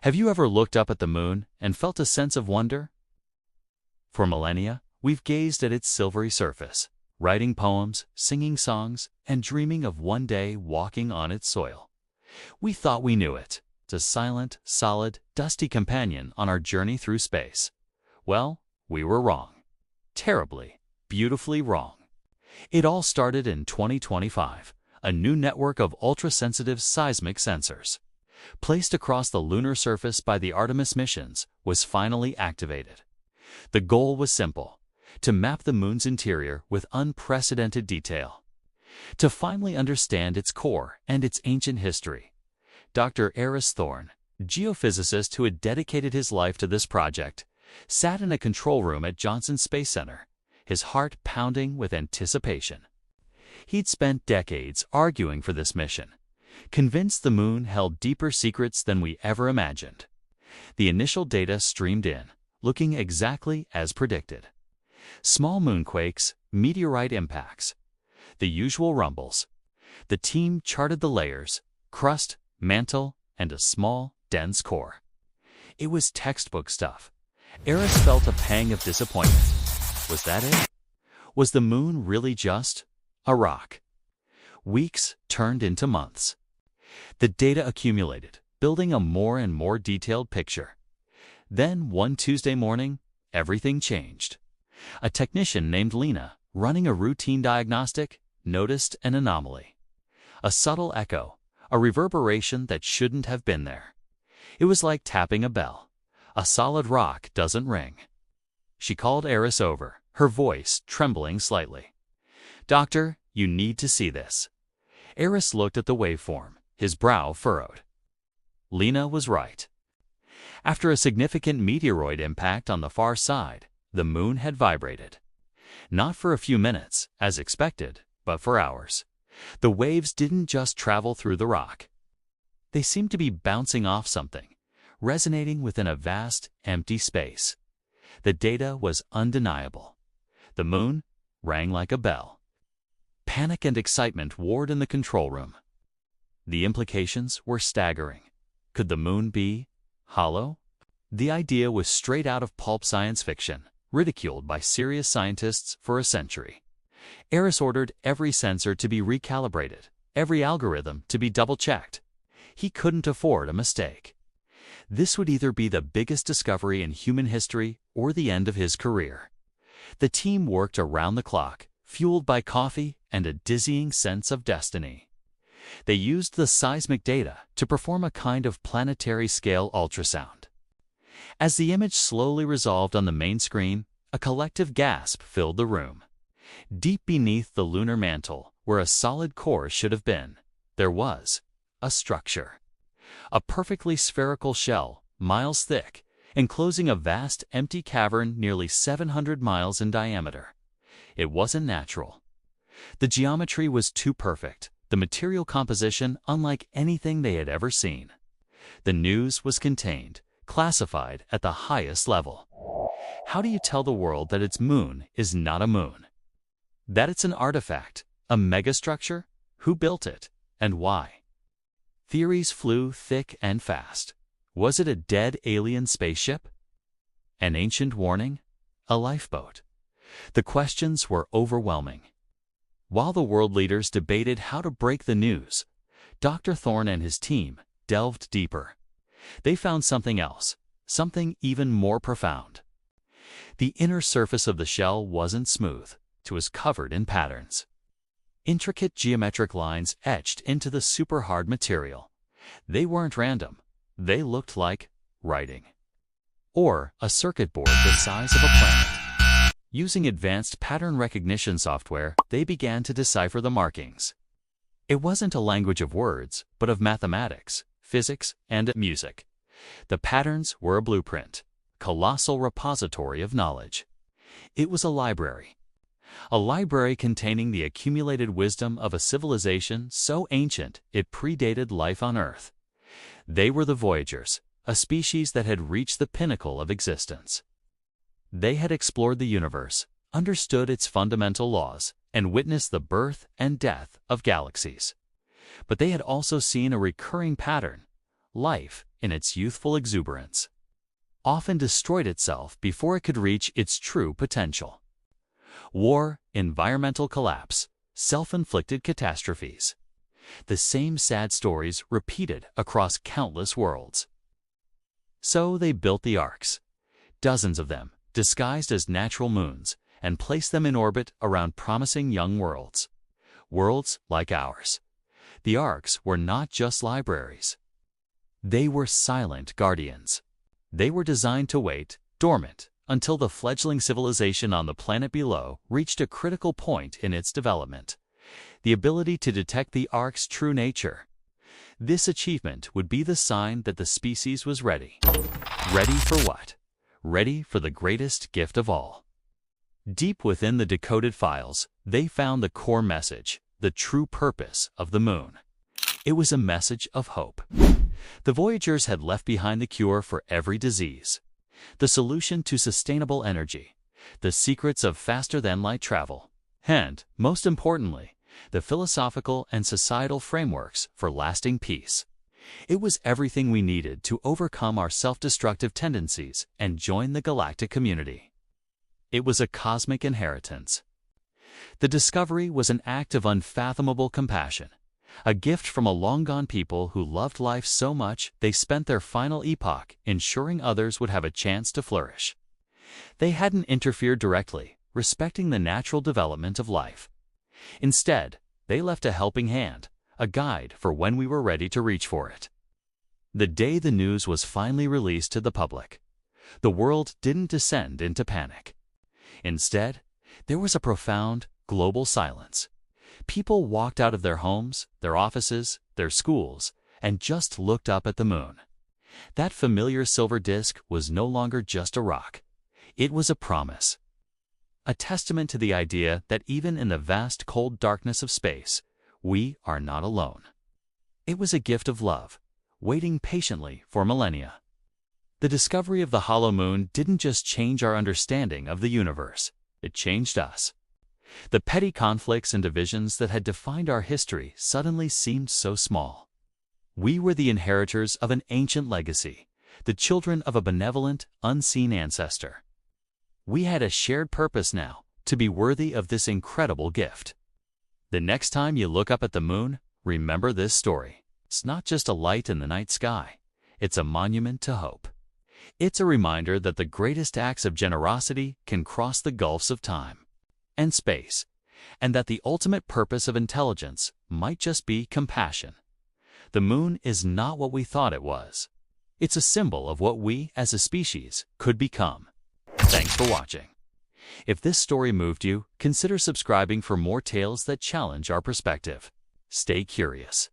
Have you ever looked up at the moon and felt a sense of wonder? For millennia, we've gazed at its silvery surface, writing poems, singing songs, and dreaming of one day walking on its soil. We thought we knew it, a silent, solid, dusty companion on our journey through space. Well, we were wrong. Terribly, beautifully wrong. It all started in 2025, a new network of ultra-sensitive seismic sensors, placed across the lunar surface by the Artemis missions, was finally activated. The goal was simple: to map the moon's interior with unprecedented detail, to finally understand its core and its ancient history. Dr. Eris Thorne, geophysicist who had dedicated his life to this project, sat in a control room at Johnson Space Center, his heart pounding with anticipation. He'd spent decades arguing for this mission, convinced the moon held deeper secrets than we ever imagined. The initial data streamed in, looking exactly as predicted. Small moonquakes, meteorite impacts, the usual rumbles. The team charted the layers: crust, mantle, and a small, dense core. It was textbook stuff. Eris felt a pang of disappointment. Was that it? Was the moon really just a rock? Weeks turned into months. The data accumulated, building a more and more detailed picture. Then, one Tuesday morning, everything changed. A technician named Lena, running a routine diagnostic, noticed an anomaly. A subtle echo, a reverberation that shouldn't have been there. It was like tapping a bell. A solid rock doesn't ring. She called Eris over, her voice trembling slightly. "Doctor, you need to see this." Eris looked at the waveform, his brow furrowed. Lena was right. After a significant meteoroid impact on the far side, the moon had vibrated. Not for a few minutes, as expected, but for hours. The waves didn't just travel through the rock. They seemed to be bouncing off something, resonating within a vast, empty space. The data was undeniable. The moon rang like a bell. Panic and excitement warred in the control room. The implications were staggering. Could the moon be hollow? The idea was straight out of pulp science fiction, ridiculed by serious scientists for a century. Eris ordered every sensor to be recalibrated, every algorithm to be double-checked. He couldn't afford a mistake. This would either be the biggest discovery in human history or the end of his career. The team worked around the clock, fueled by coffee and a dizzying sense of destiny. They used the seismic data to perform a kind of planetary-scale ultrasound. As the image slowly resolved on the main screen, a collective gasp filled the room. Deep beneath the lunar mantle, where a solid core should have been, there was a structure. A perfectly spherical shell, miles thick, enclosing a vast empty cavern nearly 700 miles in diameter. It wasn't natural. The geometry was too perfect, the material composition unlike anything they had ever seen. The news was contained, classified at the highest level. How do you tell the world that its moon is not a moon? That it's an artifact, a megastructure? Who built it, and why? Theories flew thick and fast. Was it a dead alien spaceship? An ancient warning? A lifeboat? The questions were overwhelming. While the world leaders debated how to break the news, Dr. Thorne and his team delved deeper. They found something else, something even more profound. The inner surface of the shell wasn't smooth. It was covered in patterns. Intricate geometric lines etched into the super-hard material. They weren't random. They looked like writing. Or a circuit board the size of a planet. Using advanced pattern recognition software, they began to decipher the markings. It wasn't a language of words, but of mathematics, physics, and music. The patterns were a blueprint, a colossal repository of knowledge. It was a library. A library containing the accumulated wisdom of a civilization so ancient it predated life on Earth. They were the Voyagers, a species that had reached the pinnacle of existence. They had explored the universe, understood its fundamental laws, and witnessed the birth and death of galaxies. But they had also seen a recurring pattern. life, in its youthful exuberance, often destroyed itself before it could reach its true potential. War, environmental collapse, self-inflicted catastrophes. The same sad stories repeated across countless worlds. So they built the arcs, dozens of them, disguised as natural moons, and placed them in orbit around promising young worlds. Worlds like ours. The arcs were not just libraries. They were silent guardians. They were designed to wait, dormant, until the fledgling civilization on the planet below reached a critical point in its development. The ability to detect the ark's true nature. This achievement would be the sign that the species was ready. Ready for what? Ready for the greatest gift of all. Deep within the decoded files, they found the core message, the true purpose of the moon. It was a message of hope. The Voyagers had left behind the cure for every disease, the solution to sustainable energy, the secrets of faster-than-light travel, and, most importantly, the philosophical and societal frameworks for lasting peace. It was everything we needed to overcome our self-destructive tendencies and join the galactic community. It was a cosmic inheritance. The discovery was an act of unfathomable compassion, a gift from a long-gone people who loved life so much they spent their final epoch ensuring others would have a chance to flourish. They hadn't interfered directly, respecting the natural development of life. Instead, they left a helping hand, a guide for when we were ready to reach for it. The day the news was finally released to the public, the world didn't descend into panic. Instead, there was a profound, global silence. People walked out of their homes, their offices, their schools, and just looked up at the moon. That familiar silver disk was no longer just a rock. It was a promise. A testament to the idea that even in the vast cold darkness of space, we are not alone. It was a gift of love, waiting patiently for millennia. The discovery of the hollow moon didn't just change our understanding of the universe, it changed us. The petty conflicts and divisions that had defined our history suddenly seemed so small. We were the inheritors of an ancient legacy, the children of a benevolent, unseen ancestor. We had a shared purpose now, to be worthy of this incredible gift. The next time you look up at the moon, remember this story. It's not just a light in the night sky. It's a monument to hope. It's a reminder that the greatest acts of generosity can cross the gulfs of time and space, and that the ultimate purpose of intelligence might just be compassion. The moon is not what we thought it was. It's a symbol of what we, as a species, could become. Thanks for watching. If this story moved you, consider subscribing for more tales that challenge our perspective. Stay curious.